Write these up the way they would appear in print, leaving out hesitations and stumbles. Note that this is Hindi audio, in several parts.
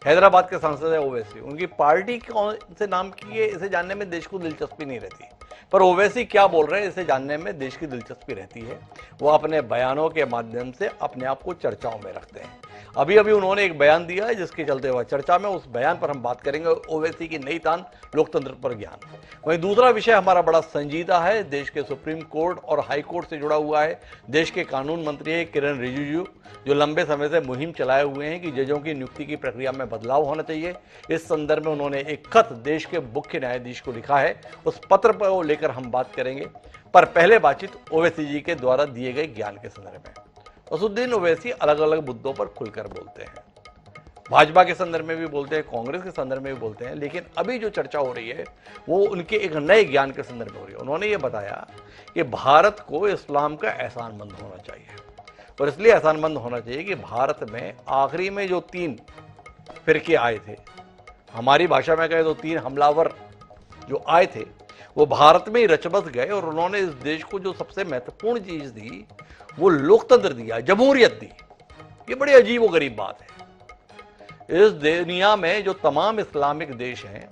हैदराबाद के सांसद है ओवैसी, उनकी पार्टी कौन से नाम की है इसे जानने में देश को दिलचस्पी नहीं रहती, पर ओवैसी क्या बोल रहे हैं इसे जानने में देश की दिलचस्पी रहती है। वो अपने बयानों के माध्यम से अपने आप को चर्चाओं में रखते हैं। अभी अभी उन्होंने एक बयान दिया है जिसके चलते हुआ चर्चा में, उस बयान पर हम बात करेंगे, ओवैसी की नई तान लोकतंत्र पर ज्ञान। वहीं दूसरा विषय हमारा बड़ा संजीदा है, देश के सुप्रीम कोर्ट और हाई कोर्ट से जुड़ा हुआ है। देश के कानून मंत्री है किरण रिजिजू, जो लंबे समय से मुहिम चलाए हुए हैं कि जजों की नियुक्ति की प्रक्रिया में बदलाव होना चाहिए। इस संदर्भ में उन्होंने एक खत देश के मुख्य न्यायाधीश को लिखा है, उस पत्र पर लेकर हम बात करेंगे। पर पहले बातचीत ओवैसी जी के द्वारा दिए गए ज्ञान के संदर्भ में। असदुद्दीन ओवैसी अलग अलग मुद्दों पर खुलकर बोलते हैं, भाजपा के संदर्भ में भी बोलते हैं, कांग्रेस के संदर्भ में भी बोलते हैं, लेकिन अभी जो चर्चा हो रही है वो उनके एक नए ज्ञान के संदर्भ में हो रही है। उन्होंने ये बताया कि भारत को इस्लाम का एहसानमंद होना चाहिए, और इसलिए एहसानमंद होना चाहिए कि भारत में आखिरी में जो 3 फिरके आए थे, हमारी भाषा में कहे तो 3 हमलावर जो आए थे, वो भारत में ही रचबस गए, और उन्होंने इस देश को जो सबसे महत्वपूर्ण चीज दी वो लोकतंत्र दिया, जमहूरियत दी। ये बड़ी अजीब व गरीब बात है। इस दुनिया में जो तमाम इस्लामिक देश हैं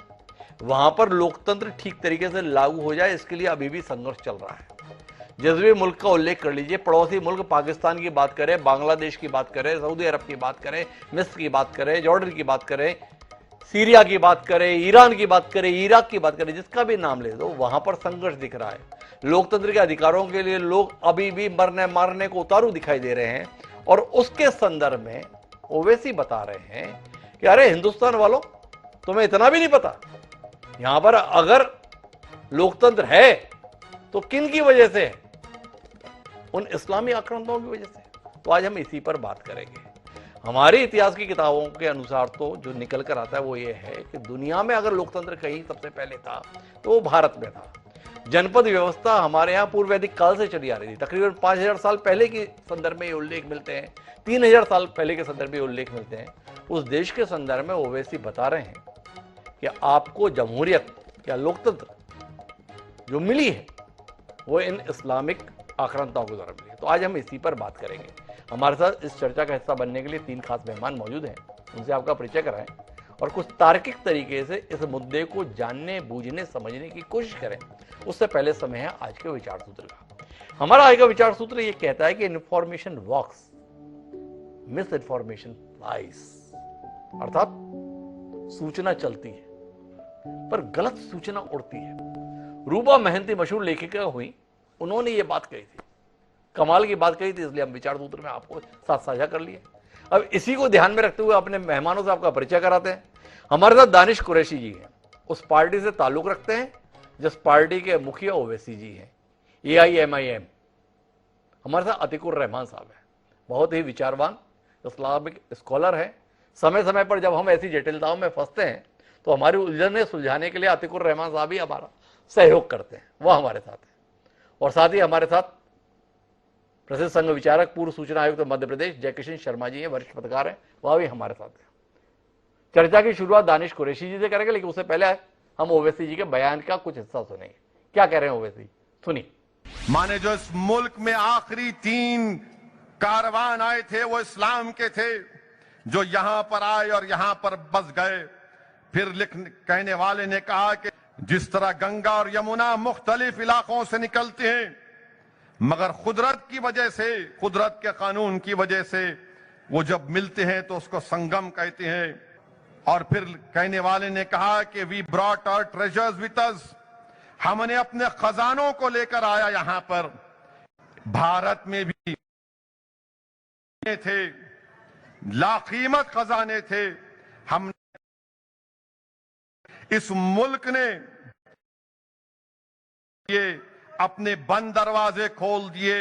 वहां पर लोकतंत्र ठीक तरीके से लागू हो जाए, इसके लिए अभी भी संघर्ष चल रहा है। जिस भी मुल्क का उल्लेख कर लीजिए, पड़ोसी मुल्क पाकिस्तान की बात करें, बांग्लादेश की बात करें, सऊदी अरब की बात करें, मिस्र की बात करें, जॉर्डन की बात करें, सीरिया की बात करें, ईरान की बात करें, इराक की बात करें, जिसका भी नाम ले दो वहां पर संघर्ष दिख रहा है। लोकतंत्र के अधिकारों के लिए लोग अभी भी मरने मारने को उतारू दिखाई दे रहे हैं, और उसके संदर्भ में ओवैसी बता रहे हैं कि अरे हिंदुस्तान वालों, तुम्हें इतना भी नहीं पता, यहां पर अगर लोकतंत्र है तो किन की वजह से है? उन इस्लामी आक्रांताओं की वजह से। तो आज हम इसी पर बात करेंगे। हमारे इतिहास की किताबों के अनुसार तो जो निकल कर आता है वो ये है कि दुनिया में अगर लोकतंत्र कहीं सबसे पहले था तो वो भारत में था। जनपद व्यवस्था हमारे यहाँ पूर्व वैदिक काल से चली आ रही थी, तकरीबन 5000 साल पहले के संदर्भ में ये उल्लेख मिलते हैं, 3000 साल पहले के संदर्भ में उल्लेख मिलते हैं। उस देश के संदर्भ में ओवैसी बता रहे हैं कि आपको जमहूरियत या लोकतंत्र जो मिली है वो इन इस्लामिक आक्रांताओं के द्वारा मिली है। तो आज हम इसी पर बात करेंगे। हमारे साथ इस चर्चा का हिस्सा बनने के लिए 3 खास मेहमान मौजूद हैं, उनसे आपका परिचय कराएं और कुछ तार्किक तरीके से इस मुद्दे को जानने, बूझने, समझने की कोशिश करें। उससे पहले समय है आज के विचार सूत्र का। हमारा आज का विचार सूत्र ये कहता है कि information works, miss information flies, अर्थात सूचना चलती है पर गलत सूचना उड़ती है। रूबा मेहनती मशहूर लेखिका हुई, उन्होंने ये बात कही थी, कमाल की बात कही थी, इसलिए हम विचार सूत्र में आपको साथ साझा कर लिए। अब इसी को ध्यान में रखते हुए अपने मेहमानों से आपका परिचय कराते हैं। हमारे साथ दानिश कुरैशी जी हैं, उस पार्टी से ताल्लुक रखते हैं जिस पार्टी के मुखिया ओवैसी जी हैं, AIMIM। हमारे साथ अतिकुर रहमान साहब हैं, बहुत ही विचारवान इस्लामिक स्कॉलर हैं। समय समय पर जब हम ऐसी जटिलताओं में फंसते हैं तो हमारी उलझने सुलझाने के लिए अतिकुर रहमान साहब ही हमारा सहयोग करते हैं, वह हमारे साथ हैं। और साथ ही हमारे साथ प्रसिद्ध संघ विचारक, पूर्व सूचना आयुक्त मध्य प्रदेश जयकिशन शर्मा जी हैं, वरिष्ठ पत्रकार हैं, वह भी हमारे साथ हैं। चर्चा की शुरुआत दानिश कुरैशी जी से करेंगे, लेकिन उससे पहले हम ओवैसी जी के बयान का कुछ हिस्सा सुनेंगे। क्या कह रहे हैं ओवैसी, सुनिए। माने जो इस मुल्क में आखिरी 3 कारवान आए थे वो इस्लाम के थे, जो यहां पर आए और यहां पर बस गए। फिर कहने वाले ने कहा कि जिस तरह गंगा और यमुना मुख्तलिफ इलाकों से निकलते हैं, मगर कुदरत की वजह से, कुदरत के कानून की वजह से वो जब मिलते हैं तो उसको संगम कहते हैं। और फिर कहने वाले ने कहा कि we brought our treasures with us, हमने अपने खजानों को लेकर आया यहां पर। भारत में भी थे, लाकीमत खजाने थे। हम इस मुल्क ने ये अपने बंद दरवाजे खोल दिए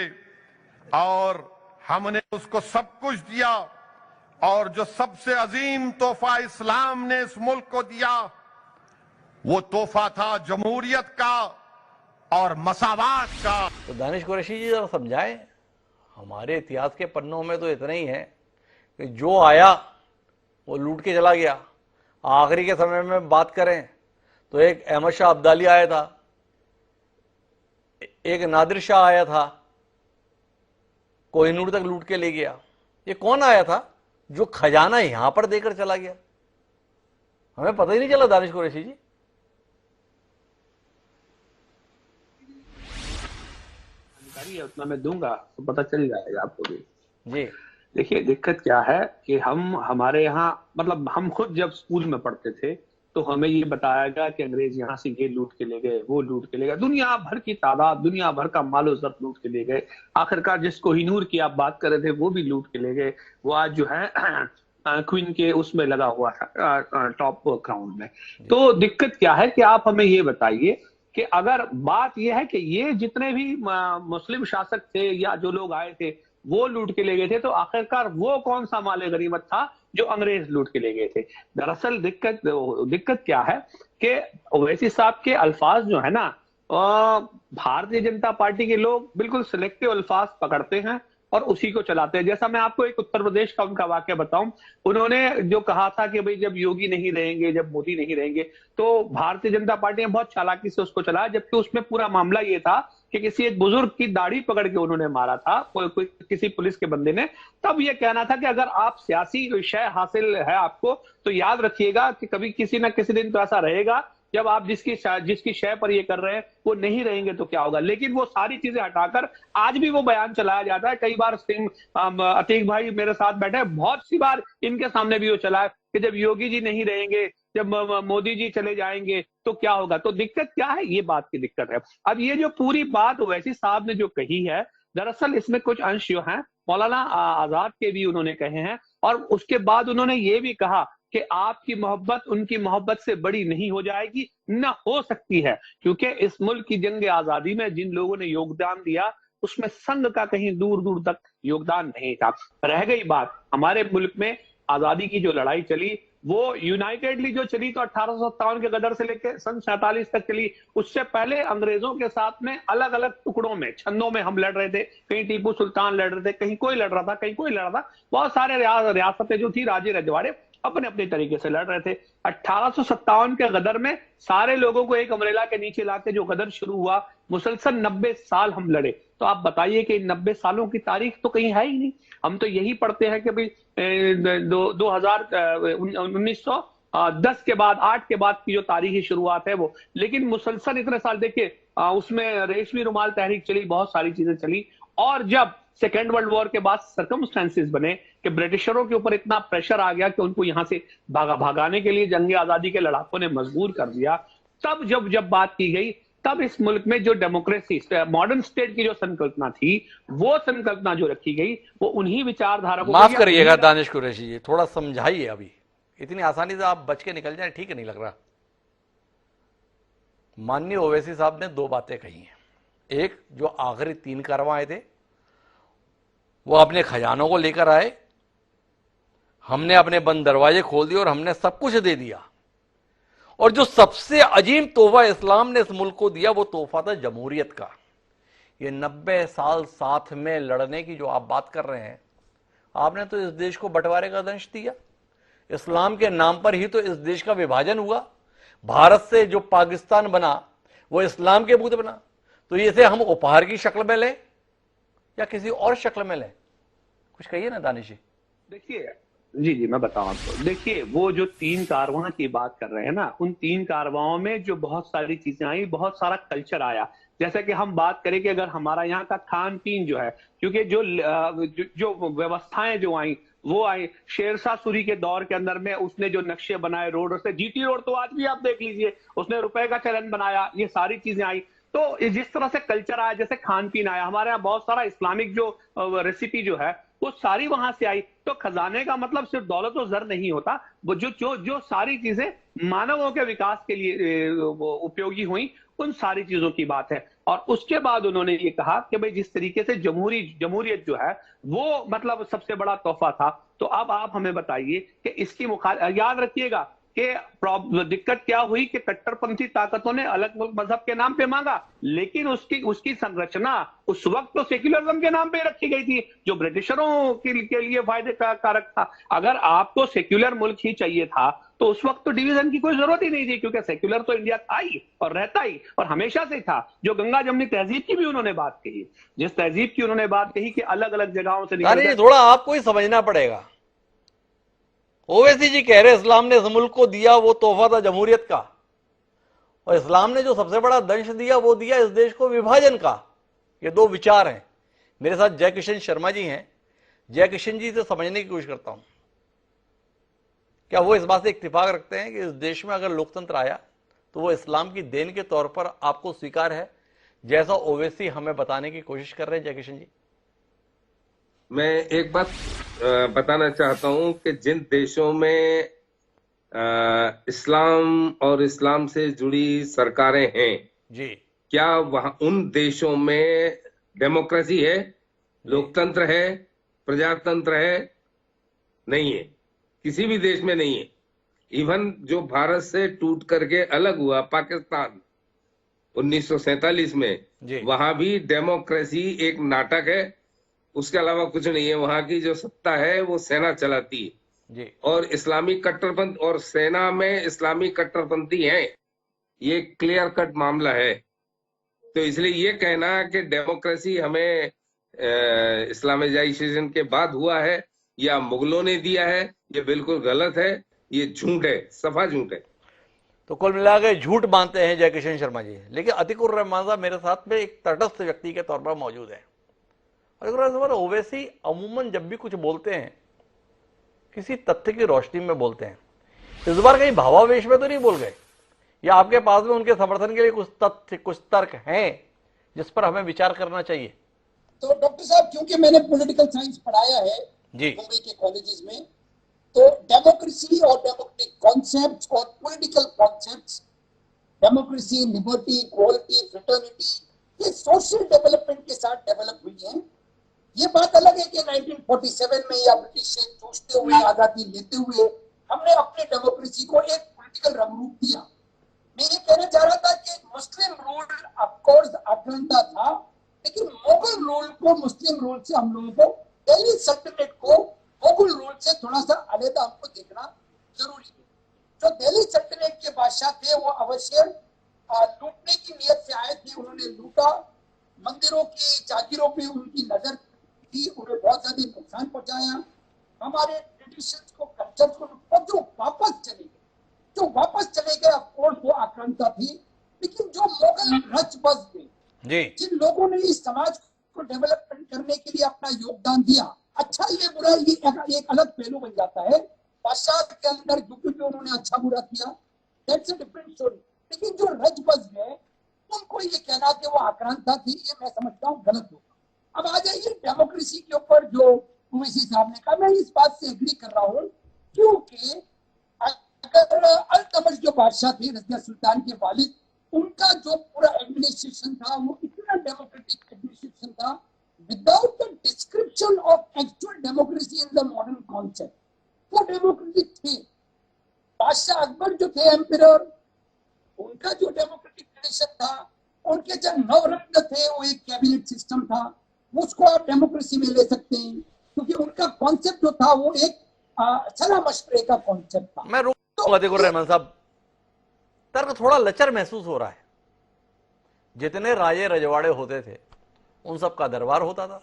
और हमने उसको सब कुछ दिया। और जो सबसे अजीम तोहफा इस्लाम ने इस मुल्क को दिया वो तोहफा था जमहूरियत का और मसावात का। तो दानिश कुरैशी जी जरा समझाएं, हमारे इतिहास के पन्नों में तो इतना ही है कि जो आया वो लूट के चला गया। आखिरी के समय में बात करें तो एक अहमद शाह अब्दाली आया था, एक नादिर शाह आया था, कोहिनूर तक लूट के ले गया। ये कौन आया था? जो खजाना यहां पर देकर चला गया। हमें पता ही नहीं चला दानिश कुरैशी जी। जानकारी है उतना मैं दूंगा तो पता चल जाएगा आपको भी। जी देखिए दिक्कत क्या है कि हमारे यहाँ मतलब हम खुद जब स्कूल में पढ़ते थे तो हमें ये बताया गया कि अंग्रेज यहाँ से ये लूट के ले गए, वो लूट के ले गए, दुनिया भर की तादाद, दुनिया भर का मालो जर लूट के ले गए। आखिरकार जिस कोहिनूर की आप बात कर रहे थे वो भी लूट के ले गए। वो आज जो है क्वीन के उसमें लगा हुआ था टॉप क्राउन में। तो दिक्कत क्या है कि आप हमें ये बताइए कि अगर बात यह है कि ये जितने भी मुस्लिम शासक थे या जो लोग आए थे वो लूट के ले गए थे, तो आखिरकार वो कौन सा माले गनीमत था जो अंग्रेज लूट के ले गए थे? दरअसल दिक्कत क्या है कि ओवैसी साहब के अल्फाज जो है ना, भारतीय जनता पार्टी के लोग बिल्कुल सिलेक्टिव अल्फाज पकड़ते हैं और उसी को चलाते हैं। जैसा मैं आपको एक उत्तर प्रदेश का उनका वाक्य बताऊं, उन्होंने जो कहा था कि भाई जब योगी नहीं रहेंगे, जब मोदी नहीं रहेंगे, तो भारतीय जनता पार्टी ने बहुत चालाकी से उसको चलाया, जबकि उसमें पूरा मामला ये था कि किसी एक बुजुर्ग की दाढ़ी पकड़ के उन्होंने मारा था कोई किसी पुलिस के बंदे ने। तब ये कहना था कि अगर आप सियासी विषय हासिल है आपको तो याद रखिएगा कि कभी किसी ना किसी दिन तो ऐसा रहेगा जब आप जिसकी शय पर ये कर रहे हैं वो नहीं रहेंगे तो क्या होगा। लेकिन वो सारी चीजें हटाकर आज भी वो बयान चलाया जाता है। कई बार अतीक भाई मेरे साथ बैठे, बहुत सी बार इनके सामने भी वो चला है कि जब योगी जी नहीं रहेंगे, जब मोदी जी चले जाएंगे तो क्या होगा। तो दिक्कत क्या है, ये बात की दिक्कत है। अब ये जो पूरी बात ओवैसी साहब ने जो कही है, दरअसल इसमें कुछ अंश जो है मौलाना आजाद के भी उन्होंने कहे हैं, और उसके बाद उन्होंने ये भी कहा कि आपकी मोहब्बत उनकी मोहब्बत से बड़ी नहीं हो जाएगी, न हो सकती है, क्योंकि इस मुल्क की जंग आजादी में जिन लोगों ने योगदान दिया उसमें संघ का कहीं दूर दूर तक योगदान नहीं था। रह गई बात हमारे मुल्क में आजादी की जो लड़ाई चली वो यूनाइटेडली जो चली तो 1857 के गदर से लेकर सन 47 तक चली। उससे पहले अंग्रेजों के साथ में अलग अलग टुकड़ों में, छंदों में हम लड़ रहे थे। कहीं टीपू सुल्तान लड़ रहे थे, कहीं कोई लड़ रहा था, कहीं कोई लड़ रहा था। बहुत सारे रियासतें जो थी, राजे रजवाड़े अपने अपने तरीके से लड़ रहे थे। 1857 के गदर में सारे लोगों को एक अमरेला के नीचे लाके जो गदर शुरू हुआ, मुसलसल 90 साल हम लड़े। तो आप बताइए कि 90 सालों की तारीख तो कहीं है ही नहीं। हम तो यही पढ़ते हैं कि भाई 1910 के बाद 8 के बाद की जो तारीखी शुरुआत है वो। लेकिन मुसलसल इतने साल देखिए, उसमें रेशमी रुमाल तहरीक चली, बहुत सारी चीजें चली। और जब सेकेंड वर्ल्ड वॉर के बाद सर्कमस्टेंसेस बने कि ब्रिटिशरों के ऊपर इतना प्रेशर आ गया कि उनको यहां से भगाने के लिए जंग आजादी के लड़ाकों ने मजबूर कर दिया, तब जब बात की गई, तब इस मुल्क में जो डेमोक्रेसी, मॉडर्न स्टेट की जो संकल्पना थी, वो संकल्पना जो रखी गई वो उन्हीं विचारधारा को। माफ करिएगा दानिश कुरैशी जी, थोड़ा समझाइए। अभी इतनी आसानी से आप बच के निकल जाए, ठीक नहीं लग रहा। माननीय ओवैसी साहब ने दो बातें कही हैं। एक, जो आखिरी 3 कारवां आए थे वो अपने खजानों को लेकर आए, हमने अपने बंद दरवाजे खोल दिए और हमने सब कुछ दे दिया। और जो सबसे अजीम तोहफा इस्लाम ने इस मुल्क को दिया वो तोहफा था जमहूरियत का। ये 90 साल साथ में लड़ने की जो आप बात कर रहे हैं, आपने तो इस देश को बंटवारे का दंश दिया। इस्लाम के नाम पर ही तो इस देश का विभाजन हुआ। भारत से जो पाकिस्तान बना वो इस्लाम के बूते बना। तो इसे हम उपहार की शक्ल में लें या किसी और शक्ल में लें, कुछ कहिए ना दानिश जी। देखिए जी मैं बताऊं आपको। देखिए वो जो 3 कारवां की बात कर रहे हैं ना, उन 3 कारवाओं में जो बहुत सारी चीजें आई, बहुत सारा कल्चर आया। जैसे कि हम बात करें कि अगर हमारा यहाँ का खान पीन जो है, क्योंकि जो व्यवस्थाएं जो आई वो आई शेरशाह सूरी के दौर के अंदर में, उसने जो नक्शे बनाए रोड से, जीटी रोड तो आज भी आप देख लीजिए, उसने रुपए का चलन बनाया, ये सारी चीजें आई। तो जिस तरह से कल्चर आया, जैसे खान पीन आया, हमारे यहाँ बहुत सारा इस्लामिक जो रेसिपी जो है वो सारी वहां से आई। तो खजाने का मतलब सिर्फ दौलत और जर नहीं होता, वो जो सारी चीजें मानवों के विकास के लिए उपयोगी हुई, उन सारी चीजों की बात है। और उसके बाद उन्होंने ये कहा कि भाई जिस तरीके से जमहूरियत जो है वो मतलब सबसे बड़ा तोहफा था। तो अब आप हमें बताइए कि इसकी याद रखिएगा कि दिक्कत क्या हुई कि कट्टरपंथी ताकतों ने अलग मजहब के नाम पे मांगा, लेकिन उसकी संरचना उस वक्त तो सेक्युलरिज्म के नाम पे रखी गई थी, जो ब्रिटिशरों के लिए फायदे का कारक था। अगर आपको सेक्युलर मुल्क ही चाहिए था तो उस वक्त तो डिवीजन की कोई जरूरत ही नहीं थी, क्योंकि सेक्युलर तो इंडिया था ही और रहता ही और हमेशा से था। जो गंगा जमनी तहजीब की भी उन्होंने बात कही, जिस तहजीब की उन्होंने बात कही कि अलग अलग जगहों से थोड़ा आपको ही समझना पड़ेगा। ओवैसी जी कह रहे इस्लाम ने इस मुल्क को दिया वो तोहफा था जमहूरियत का, और इस्लाम ने जो सबसे बड़ा दंश दिया वो दिया इस देश को विभाजन का। ये दो विचार हैं। मेरे साथ जय किशन शर्मा जी हैं। जय किशन जी से समझने की कोशिश करता हूं, क्या वो इस बात से इत्तेफाक रखते हैं कि इस देश में अगर लोकतंत्र आया तो वो इस्लाम की देन के तौर पर आपको स्वीकार है, जैसा ओवैसी हमें बताने की कोशिश कर रहे हैं? जय किशन जी, मैं एक बात बताना चाहता हूं कि जिन देशों में इस्लाम और इस्लाम से जुड़ी सरकारें हैं, जी क्या वहां उन देशों में डेमोक्रेसी है, लोकतंत्र है, प्रजातंत्र है? नहीं है, किसी भी देश में नहीं है। इवन जो भारत से टूट करके अलग हुआ पाकिस्तान 1947 में, जी वहां भी डेमोक्रेसी एक नाटक है, उसके अलावा कुछ नहीं है। वहां की जो सत्ता है वो सेना चलाती है, जी और इस्लामी कट्टरपंथ और सेना में इस्लामी कट्टरपंथी है, ये क्लियर कट मामला है। तो इसलिए ये कहना कि डेमोक्रेसी हमें इस्लामाइजेशन के बाद हुआ है या मुगलों ने दिया है, ये बिल्कुल गलत है, ये झूठ है, सफा झूठ है। तो कुल मिला के झूठ मानते हैं जय किशन शर्मा जी। लेकिन अतिकुर रहमान साहब मेरे साथ में एक तटस्थ व्यक्ति के तौर पर मौजूद है। अतिकुर रहमान ओवैसी अमूमन जब भी कुछ बोलते हैं किसी तथ्य की रोशनी में बोलते हैं। इस बार कहीं भावावेश में तो नहीं बोल गए, या आपके पास में उनके समर्थन के लिए कुछ तथ्य कुछ तर्क हैं जिस पर हमें विचार करना चाहिए? तो डॉक्टर साहब, क्योंकि मैंने पॉलिटिकल साइंस पढ़ाया है जी मुंबई के कॉलेजेस में, तो डेमोक्रेसी और डेमोक्रेटिक कॉन्सेप्ट्स और political concepts, democracy, liberty, equality, fraternity, ये सोशल डेवलपमेंट के साथ डेवलप हुई हैं। ये बात अलग है कि 1947 में या ब्रिटिश से जूझते हुए, आजादी लेते हुए हमने अपने डेमोक्रेसी को एक पॉलिटिकल रंग रूप दिया। मैं ये कहना चाह रहा था कि मुस्लिम रूल ऑफकोर्स अखंडता था, लेकिन मुगल रूल को, मुस्लिम रूल से हम लोगों को, दिल्ली सल्तनत को मुगल रूल से थोड़ा सा अलग हमको देखना जरूरी है। जो दिल्ली सल्तनत के बादशाह थे वो अवश्य लूटने की नियत से आए थे। उन्होंने लूटा, मंदिरों की जागीरों पे उनकी नजर थी, उन्हें बहुत ज्यादा नुकसान पहुंचाया, हमारे ट्रेडिशंस को, कल्चर को, और जो वापस चले गए ऑफकोर्स वो आक्रांता थी। लेकिन जो मुगल रच बस थे, जी जिन लोगों ने इस समाज को डेवलपमेंट करने के लिए अपना योगदान दिया, अच्छा ये बुरा ये एक अलग पहलू बन जाता है। बादशाह के अंदर जो कुछ उन्होंने अच्छा बुरा किया, दैट्स अ डिफरेंट स्टोरी। लेकिन जो रच बस गए उनको ये कहना कि वो आक्रांता थी, ये मैं समझता हूँ गलत होगा। अब आ जाइए डेमोक्रेसी के ऊपर, जो ओवैसी साहब ने कहा, मैं इस बात से एग्री कर रहा हूँ, क्योंकि अगर अल्तमश जो बादशाह थे, रजिया सुल्तान के वालिद, उनका जो पूरा एडमिनिस्ट्रेशन था वो इतना डेमोक्रेटिक एडमिनिस्ट्रेशन था, without the description of actual democracy in the modern concept, वो डेमोक्रेटिक थे। बादशाह अकबर जो थे एम्परर, उनका जो डेमोक्रेटिक ट्रेडिशन था, उनके जो नवरत्न थे वो एक कैबिनेट सिस्टम था, उसको आप डेमोक्रेसी में ले सकते हैं, क्योंकि उनका कॉन्सेप्ट जो था वो एक सलाह मशवरे का कॉन्सेप्ट था। मैं रोकूंगा अतिकुर रहमान साहब, तर्क थोड़ा लचर महसूस हो रहा है। जितने राजे रजवाड़े होते थे उन सब का दरबार होता था,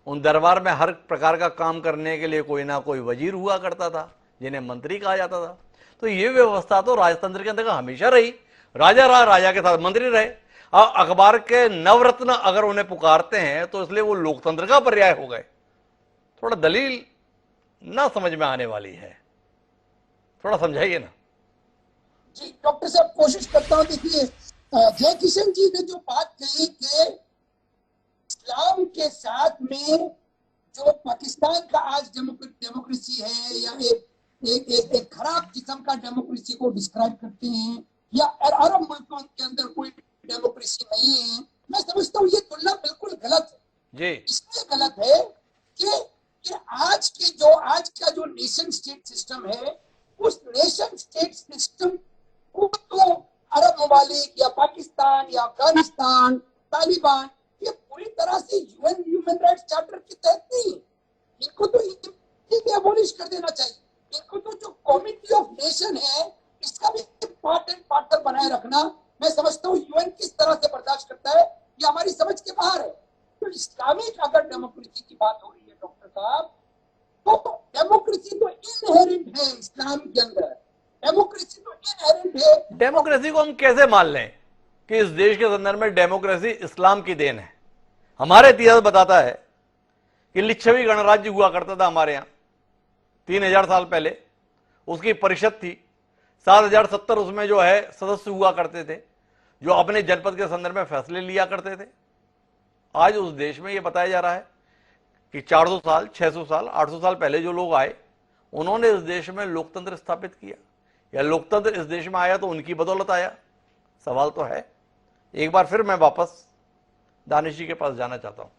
उन दरबार में हर प्रकार का काम करने के लिए कोई ना कोई वजीर हुआ करता था जिन्हें मंत्री कहा जाता था। तो ये व्यवस्था तो राजतंत्र के अंदर हमेशा रही, राजा रहा, राजा के साथ मंत्री रहे। अखबार के नवरत्न अगर उन्हें पुकारते हैं तो इसलिए वो लोकतंत्र का पर्याय हो गए। थोड़ा दलील ना समझ में आने वाली है, थोड़ा समझाइए ना। जी डॉक्टर साहब, कोशिश करता हूँ। देखिए, जय किशन जी ने जो बात कही कि इस्लाम के साथ में जो पाकिस्तान का आज डेमोक्रेसी है, या एक खराब किस्म का डेमोक्रेसी को डिस्क्राइब करते हैं, या अरब मुल्कों के अंदर कोई डेमोक्रेसी नहीं है, मैं समझता हूँ ये तुलना बिल्कुल गलत है। जी इसलिए गलत है कि आज का जो नेशन स्टेट सिस्टम है, उस नेशन स्टेट सिस्टम को तो अरब ममालिक या पाकिस्तान या अफगानिस्तान, तालिबान, ये पूरी तरह से यूएन ह्यूमन राइट्स चार्टर के तहत नहीं है। इनको तो एबॉलिश कर देना चाहिए। इनको तो जो कमिटी ऑफ नेशन है, इसका भी पार्ट एंड पार्टनर बनाए रखना, मैं समझता हूँ यूएन किस तरह से बर्दाश्त करता है ये हमारी समझ के बाहर है। तो इस्लामिक अगर डेमोक्रेसी की बात हो रही है डॉक्टर साहब, तो डेमोक्रेसी तो इनहेरेंट है इस्लाम के अंदर, डेमोक्रेसी तो इनहेरेंट है। डेमोक्रेसी को हम कैसे मान लें कि इस देश के संदर्भ में डेमोक्रेसी इस्लाम की देन है? हमारे इतिहास बताता है कि लिच्छवी गणराज्य हुआ करता था हमारे यहां 3000 साल पहले, उसकी परिषद थी 7070, उसमें जो है सदस्य हुआ करते थे जो अपने जनपद के संदर्भ में फैसले लिया करते थे। आज उस देश में यह बताया जा रहा है कि 400 साल 600 साल 800 साल पहले जो लोग आए उन्होंने इस देश में लोकतंत्र स्थापित किया, या लोकतंत्र इस देश में आया तो उनकी बदौलत आया? सवाल तो है। एक बार फिर मैं वापस दानिश जी के पास जाना चाहता हूं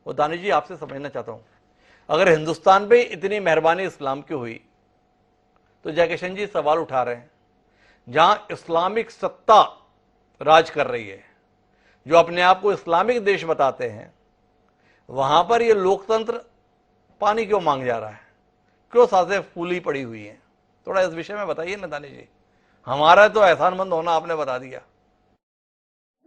और दानिश जी आपसे समझना चाहता हूं, अगर हिंदुस्तान पे इतनी मेहरबानी इस्लाम की हुई तो जयकिशन जी सवाल उठा रहे हैं जहां इस्लामिक सत्ता राज कर रही है, जो अपने आप को इस्लामिक देश बताते हैं, वहां पर यह लोकतंत्र पानी क्यों मांग जा रहा है? क्यों सांसें फूली पड़ी हुई हैं? थोड़ा इस विषय में बताइए ना दानिश जी। हमारा तो एहसानमंद होना आपने बता दिया,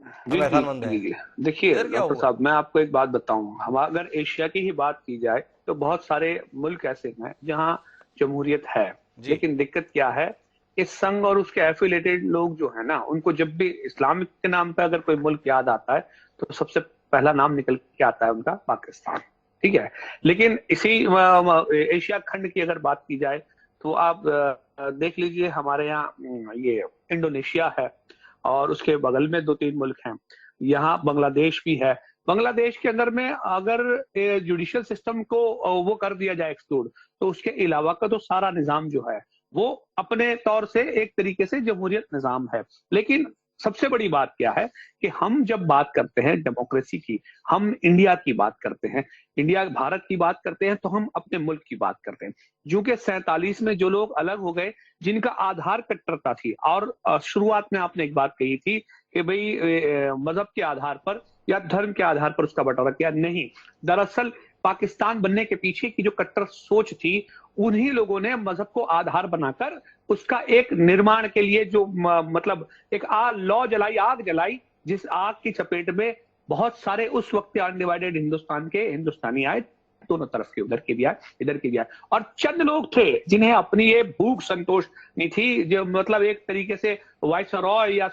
हम एहसानमंद हैं। देखिए इधर क्या डॉक्टर हुआ? साहब, मैं आपको एक बात बताऊं, हम अगर एशिया की ही बात की जाए तो बहुत सारे मुल्क ऐसे हैं जहां जमहूरियत है, लेकिन दिक्कत क्या है, इस संघ और उसके एफिलेटेड लोग जो है ना, उनको जब भी इस्लामिक के नाम पे अगर कोई मुल्क याद आता है तो सबसे पहला नाम निकल के आता है उनका पाकिस्तान, ठीक है। लेकिन इसी एशिया खंड की अगर बात की जाए तो आप देख लीजिए, हमारे यहाँ ये इंडोनेशिया है और उसके बगल में 2-3 मुल्क हैं, यहाँ बांग्लादेश भी है। बांग्लादेश के अंदर में अगर जुडिशियल सिस्टम को वो कर दिया जाए एक्सक्लूड, तो उसके अलावा का तो सारा निजाम जो है वो अपने तौर से एक तरीके से जमहूरियत निजाम है। लेकिन सबसे बड़ी बात क्या है कि हम जब बात करते हैं डेमोक्रेसी की, हम इंडिया की बात करते हैं, इंडिया भारत की बात करते हैं, तो हम अपने मुल्क की बात करते हैं। जो कि 47 में जो लोग अलग हो गए, जिनका आधार कट्टरता थी, और शुरुआत में आपने एक बात कही थी कि भाई मजहब के आधार पर या धर्म के आधार पर उसका बंटवारा किया, नहीं, दरअसल पाकिस्तान बनने के पीछे की जो कट्टर सोच थी, उन्हीं लोगों ने मजहब को आधार बनाकर उसका एक निर्माण के लिए जो मतलब एक आग जलाई, जिस आग की चपेट में बहुत सारे उस वक्त अनडिवाइडेड हिंदुस्तान के हिंदुस्तानी आए, दोनों तरफ के, उधर के भी आए इधर के भी आए, और चंद लोग थे जिन्हें अपनी ये भूख संतोष नहीं थी, जो मतलब एक तरीके से वाइसरॉय या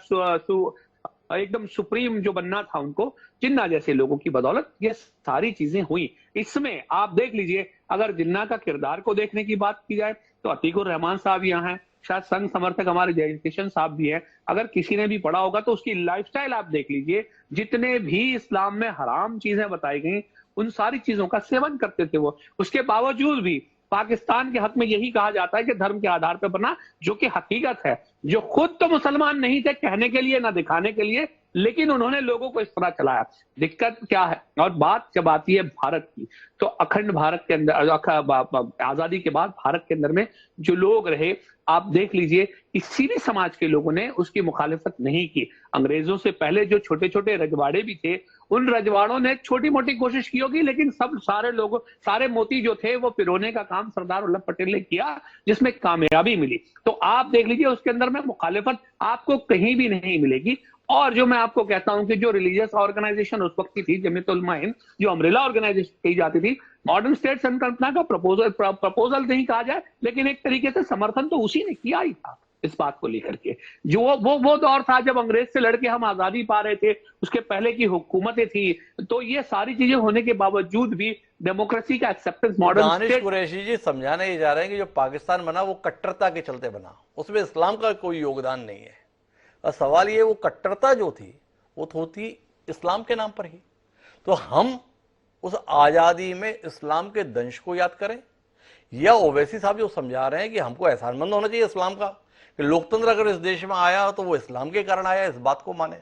एकदम सुप्रीम जो बनना था उनको, जिन्ना जैसे लोगों की बदौलत ये सारी चीजें हुई। इसमें आप देख लीजिए, अगर जिन्ना का किरदार को देखने की बात की जाए तो अतीकुर रहमान साहब यहाँ हैं, शायद संघ समर्थक हमारे जयकिशन साहब भी हैं। अगर किसी ने भी पढ़ा होगा तो उसकी लाइफस्टाइल आप देख लीजिए, जितने भी इस्लाम में हराम चीजें बताई गई उन सारी चीजों का सेवन करते थे वो। उसके बावजूद भी पाकिस्तान के हक में यही कहा जाता है कि धर्म के आधार पर बना, जो कि हकीकत है। जो खुद तो मुसलमान नहीं थे कहने के लिए ना दिखाने के लिए, लेकिन उन्होंने लोगों को इस तरह चलाया। दिक्कत क्या है, और बात जब आती है भारत की, तो अखंड भारत के अंदर, आजादी के बाद भारत के अंदर में जो लोग रहे, आप देख लीजिए, किसी भी समाज के लोगों ने उसकी मुखालिफत नहीं की। अंग्रेजों से पहले जो छोटे छोटे रजवाड़े भी थे, उन रजवाड़ों ने छोटी मोटी कोशिश की होगी, लेकिन सारे मोती जो थे वो पिरोने का काम सरदार वल्लभ पटेल ने किया, जिसमें कामयाबी मिली। तो आप देख लीजिए, उसके अंदर में मुखालिफत आपको कहीं भी नहीं मिलेगी। और जो मैं आपको कहता हूं कि जो रिलीजियस ऑर्गेनाइजेशन उस वक्त की थी, जमीयत उलमा हिंद, जो अम्ब्रेला ऑर्गेनाइजेशन कही जाती थी, मॉडर्न स्टेट संकल्पना का प्रपोजल नहीं कहा जाए, लेकिन एक तरीके से समर्थन तो उसी ने किया ही था इस बात को लेकर के। जो वो दौर था जब अंग्रेज से लड़के हम आजादी पा रहे थे, उसके पहले की हुकूमतें थी। तो ये सारी चीजें होने के बावजूद भी डेमोक्रेसी का एक्सेप्टेंस मॉडर्न दानिश कुरैशी जी समझाने ही जा रहे हैं कि जो पाकिस्तान बना वो कट्टरता के चलते बना, उसमें इस्लाम का कोई योगदान नहीं है। और सवाल ये, वो कट्टरता जो थी वो थी इस्लाम के नाम पर ही। तो हम उस आजादी में इस्लाम के दंश को याद करें, या ओवैसी साहब जो समझा रहे हैं कि हमको एहसानमंद होना चाहिए इस्लाम का, कि लोकतंत्र अगर इस देश में आया तो वो इस्लाम के कारण आया, इस बात को माने।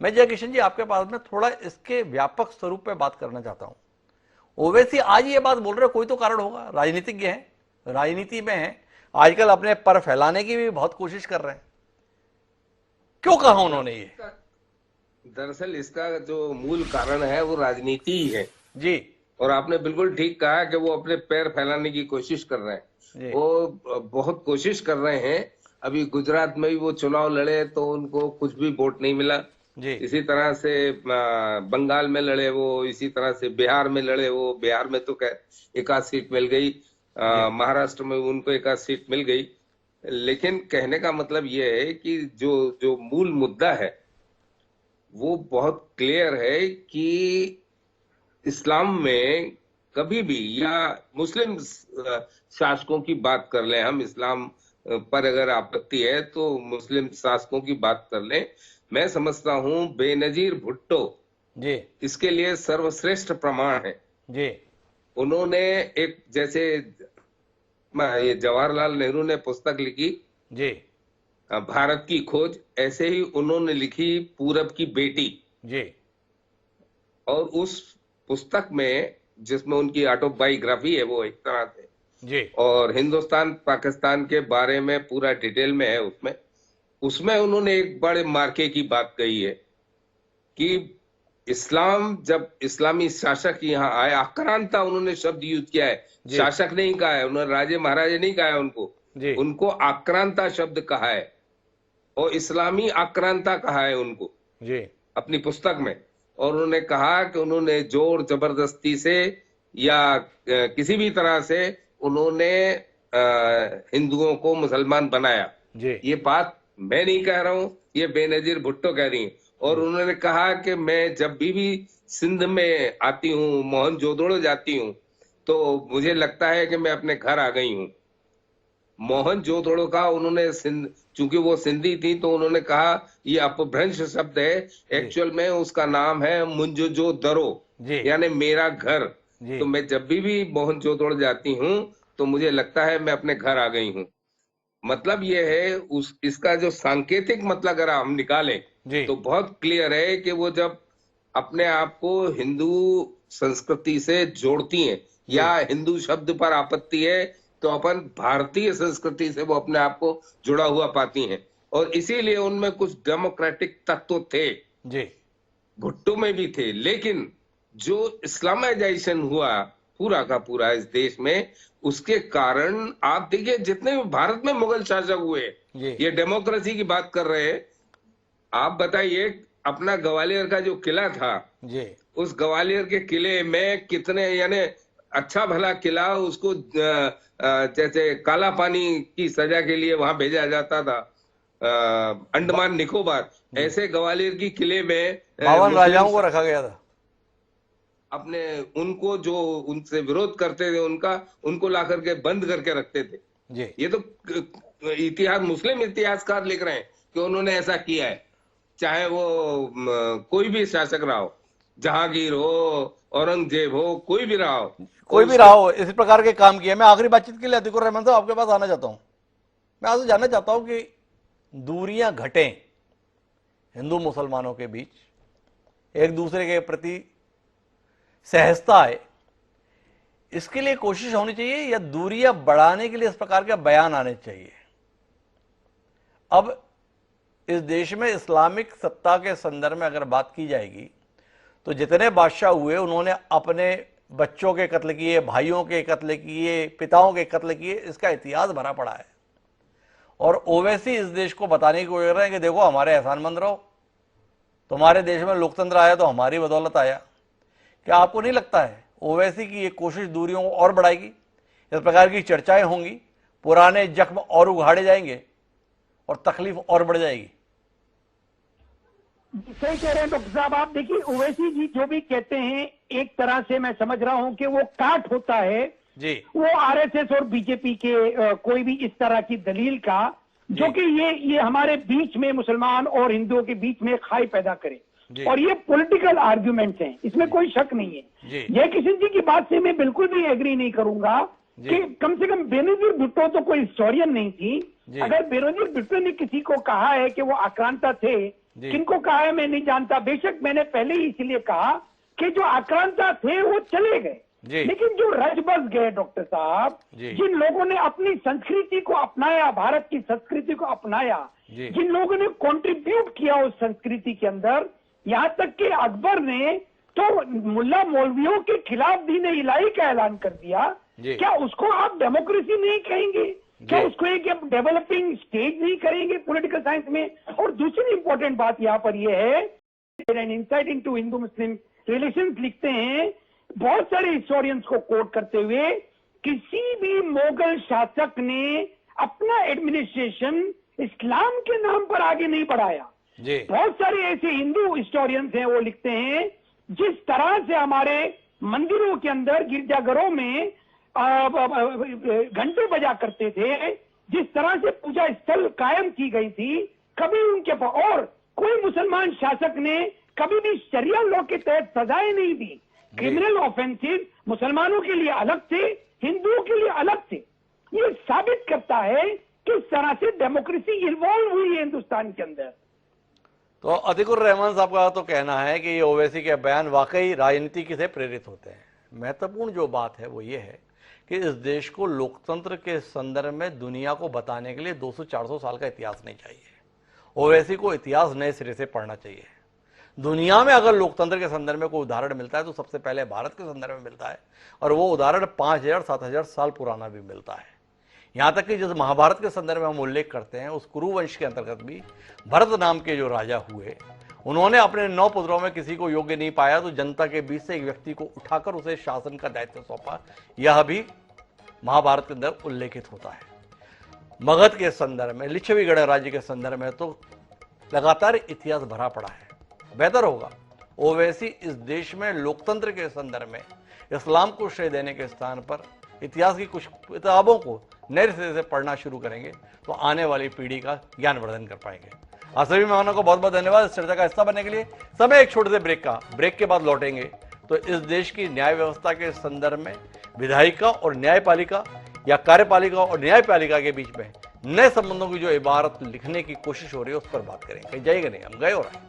मैं जयकिशन जी आपके पास में थोड़ा इसके व्यापक स्वरूप पे बात करना चाहता हूं। ओवैसी आज ये बात बोल रहे, कोई तो कारण होगा, राजनीतिज्ञ हैं, राजनीति में हैं, आजकल अपने पर फैलाने की भी बहुत कोशिश कर रहे हैं। क्यों कहा उन्होंने ये? दरअसल इसका जो मूल कारण है वो राजनीति ही है जी। और आपने बिल्कुल ठीक कहा कि वो अपने पैर फैलाने की कोशिश कर रहे हैं। वो बहुत कोशिश कर रहे हैं। अभी गुजरात में भी वो चुनाव लड़े तो उनको कुछ भी वोट नहीं मिला जी। इसी तरह से बंगाल में लड़े वो, इसी तरह से बिहार में लड़े वो, बिहार में तो 1 आध सीट मिल गई। महाराष्ट्र में उनको एक आध सीट मिल गई। लेकिन कहने का मतलब ये है कि जो जो मूल मुद्दा है वो बहुत क्लियर है कि इस्लाम में कभी भी, या मुस्लिम शासकों की बात कर लें हम, इस्लाम पर अगर आपत्ति है तो मुस्लिम शासकों की बात कर लें, मैं समझता हूं बेनजीर भुट्टो जी इसके लिए सर्वश्रेष्ठ प्रमाण है। जी उन्होंने एक, जैसे ये जवाहरलाल नेहरू ने पुस्तक लिखी जी भारत की खोज, ऐसे ही उन्होंने लिखी पूरब की बेटी। जी और उस पुस्तक में, जिसमें उनकी ऑटोबायोग्राफी है वो एक तरह से, जी और हिंदुस्तान पाकिस्तान के बारे में पूरा डिटेल में है उसमें उन्होंने एक बड़े मार्के की बात कही है कि इस्लाम, जब इस्लामी शासक यहाँ आए, आक्रांता उन्होंने शब्द यूज किया है, शासक नहीं कहा है उन्होंने, राजे महाराजे नहीं कहा है उनको आक्रांता शब्द कहा है और इस्लामी आक्रांता कहा है उनको जी अपनी पुस्तक में। और उन्होंने कहा कि उन्होंने जोर जबरदस्ती से या किसी भी तरह से उन्होंने हिंदुओं को मुसलमान बनाया। ये बात मैं नहीं कह रहा हूं, ये बेनजीर भुट्टो कह रही है। और उन्होंने कहा कि मैं जब भी सिंध में आती हूँ, मोहनजोदड़ो जाती हूँ, तो मुझे लगता है कि मैं अपने घर आ गई हूँ। मोहनजोदड़ो का उन्होंने चूंकि वो सिंधी थी तो उन्होंने कहा ये अपभ्रंश शब्द है, एक्चुअल में उसका नाम है मुंजोजोदड़ो, यानी मेरा घर। तो मैं जब भी मोहनजोदड़ो जाती हूँ तो मुझे लगता है मैं अपने घर आ गई हूँ। मतलब ये है, इसका जो सांकेतिक मतलब अगर हम निकालें तो बहुत क्लियर है कि वो जब अपने आप को हिंदू संस्कृति से जोड़ती हैं या हिंदू शब्द पर आपत्ति है तो अपन भारतीय संस्कृति से वो अपने आप को जुड़ा हुआ पाती हैं। और इसीलिए उनमें कुछ डेमोक्रेटिक तत्व थे, भुट्टो में भी थे। लेकिन जो इस्लामाइजेशन हुआ पूरा का पूरा इस देश में, उसके कारण आप देखिए जितने भी भारत में मुगल शासक हुए, ये डेमोक्रेसी की बात कर रहे हैं। आप बताइए, अपना ग्वालियर का जो किला था, उस ग्वालियर के किले में कितने, यानी अच्छा भला किला, उसको जैसे काला पानी की सजा के लिए वहां भेजा जाता था, अंडमान निकोबार, ऐसे ग्वालियर की किले में 52 राजाओं को रखा गया था। अपने उनको जो उनसे विरोध करते थे उनको ला करके बंद करके रखते थे। ये तो इतिहास, मुस्लिम इतिहासकार लिख रहे हैं कि उन्होंने ऐसा किया है, चाहे वो कोई भी शासक रहा हो, जहांगीर हो, औरंगजेब हो, कोई भी रहा हो, इस प्रकार के काम किए। मैं आखिरी बातचीत के लिए अतिकुर रहमान साहब आपके पास आना चाहता हूं। मैं आपसे जानना चाहता हूं कि दूरियां घटें हिंदू मुसलमानों के बीच, एक दूसरे के प्रति सहजता आए, इसके लिए कोशिश होनी चाहिए या दूरियां बढ़ाने के लिए इस प्रकार के बयान आने चाहिए? अब इस देश में इस्लामिक सत्ता के संदर्भ में अगर बात की जाएगी तो जितने बादशाह हुए उन्होंने अपने बच्चों के कत्ल किए, भाइयों के कत्ल किए, पिताओं के कत्ल किए, इसका इतिहास भरा पड़ा है। और ओवैसी इस देश को बताने की कोशिश कर रहे हैं कि देखो हमारे एहसानमंद रहो, तुम्हारे देश में लोकतंत्र आया तो हमारी बदौलत आया। क्या आपको नहीं लगता है ओवैसी की ये कोशिश दूरियों को और बढ़ाएगी? इस प्रकार की चर्चाएं होंगी, पुराने जख्म और उघाड़े जाएंगे और तकलीफ और बढ़ जाएगी। सही कह रहे हैं डॉक्टर साहब। आप देखिए, ओवैसी जी जो भी कहते हैं, एक तरह से मैं समझ रहा हूं कि वो काट होता है जी, वो आरएसएस और बीजेपी के कोई भी इस तरह की दलील का, जो कि ये हमारे बीच में, मुसलमान और हिंदुओं के बीच में खाई पैदा करे। और ये पॉलिटिकल आर्ग्यूमेंट्स हैं, इसमें कोई शक नहीं है। जय किशन जी की बात से मैं बिल्कुल भी एग्री नहीं करूंगा कि कम से कम बेनजीर भुट्टो तो कोई हिस्टोरियन नहीं थी। अगर बेनजीर भुट्टो ने किसी को कहा है कि वो आक्रांता थे, किनको कहा है मैं नहीं जानता। बेशक मैंने पहले ही इसलिए कहा कि जो आक्रांता थे वो चले गए, लेकिन जो रज बस गए डॉक्टर साहब, जिन लोगों ने अपनी संस्कृति को अपनाया, भारत की संस्कृति को अपनाया, जिन लोगों ने कंट्रीब्यूट किया उस संस्कृति के अंदर, यहाँ तक कि अकबर ने तो मुल्ला मौलवियों के खिलाफ दीन इलाही का ऐलान कर दिया। क्या उसको आप डेमोक्रेसी नहीं कहेंगे? क्या उसको एक डेवलपिंग स्टेज नहीं करेंगे पॉलिटिकल साइंस में? और दूसरी इंपॉर्टेंट बात यहाँ पर यह है, an insight into Hindu Muslim relations लिखते हैं बहुत सारे हिस्टोरियंस को कोट करते हुए किसी भी मुगल शासक ने अपना एडमिनिस्ट्रेशन इस्लाम के नाम पर आगे नहीं बढ़ाया। जी। बहुत सारे ऐसे हिंदू हिस्टोरियंस हैं, वो लिखते हैं जिस तरह से हमारे मंदिरों के अंदर, गिरजाघरों में घंटे बजा करते थे, जिस तरह से पूजा स्थल कायम की गई थी, कभी उनके और कोई मुसलमान शासक ने कभी भी शरिया लॉ के तहत सजाएं नहीं दी। क्रिमिनल ऑफेंसेस मुसलमानों के लिए अलग थे, हिंदुओं के लिए अलग थे। ये साबित करता है किस तरह से डेमोक्रेसी इन्वॉल्व हुई है हिंदुस्तान के अंदर। तो अतिकुर रहमान साहब का तो कहना है कि ये ओवैसी के बयान वाकई राजनीति से प्रेरित होते हैं। महत्वपूर्ण जो बात है वो ये है कि इस देश को लोकतंत्र के संदर्भ में दुनिया को बताने के लिए 200-400 साल का इतिहास नहीं चाहिए। ओवैसी को इतिहास नए सिरे से पढ़ना चाहिए। दुनिया में अगर लोकतंत्र के संदर्भ में कोई उदाहरण मिलता है तो सबसे पहले भारत के संदर्भ में मिलता है, और वो उदाहरण 5000-7000 साल पुराना भी मिलता है। यहाँ तक कि जिस महाभारत के संदर्भ में हम उल्लेख करते हैं, उस कुरुवंश के अंतर्गत भी भरत नाम के जो राजा हुए, उन्होंने अपने 9 पुत्रों में किसी को योग्य नहीं पाया तो जनता के बीच से एक व्यक्ति को उठाकर उसे शासन का दायित्व सौंपा। यह भी महाभारत के अंदर उल्लेखित होता है। मगध के संदर्भ में, लिच्छवी गणराज्य के संदर्भ में तो लगातार इतिहास भरा पड़ा है। बेहतर होगा ओवैसी इस देश में लोकतंत्र के संदर्भ में इस्लाम को श्रेय देने के स्थान पर इतिहास की कुछ किताबों को नए सिरे से पढ़ना शुरू करेंगे तो आने वाली पीढ़ी का ज्ञानवर्धन कर पाएंगे। आप सभी मेहमानों को बहुत बहुत धन्यवाद इस चर्चा का हिस्सा बनने के लिए। समय एक छोटे से ब्रेक के बाद लौटेंगे तो इस देश की न्याय व्यवस्था के संदर्भ में विधायिका और न्यायपालिका या कार्यपालिका और न्यायपालिका के बीच में नए संबंधों की जो इबारत लिखने की कोशिश हो रही है उस पर बात करेंगे। कहीं जाइएगा नहीं, हम गए हो रहे हैं।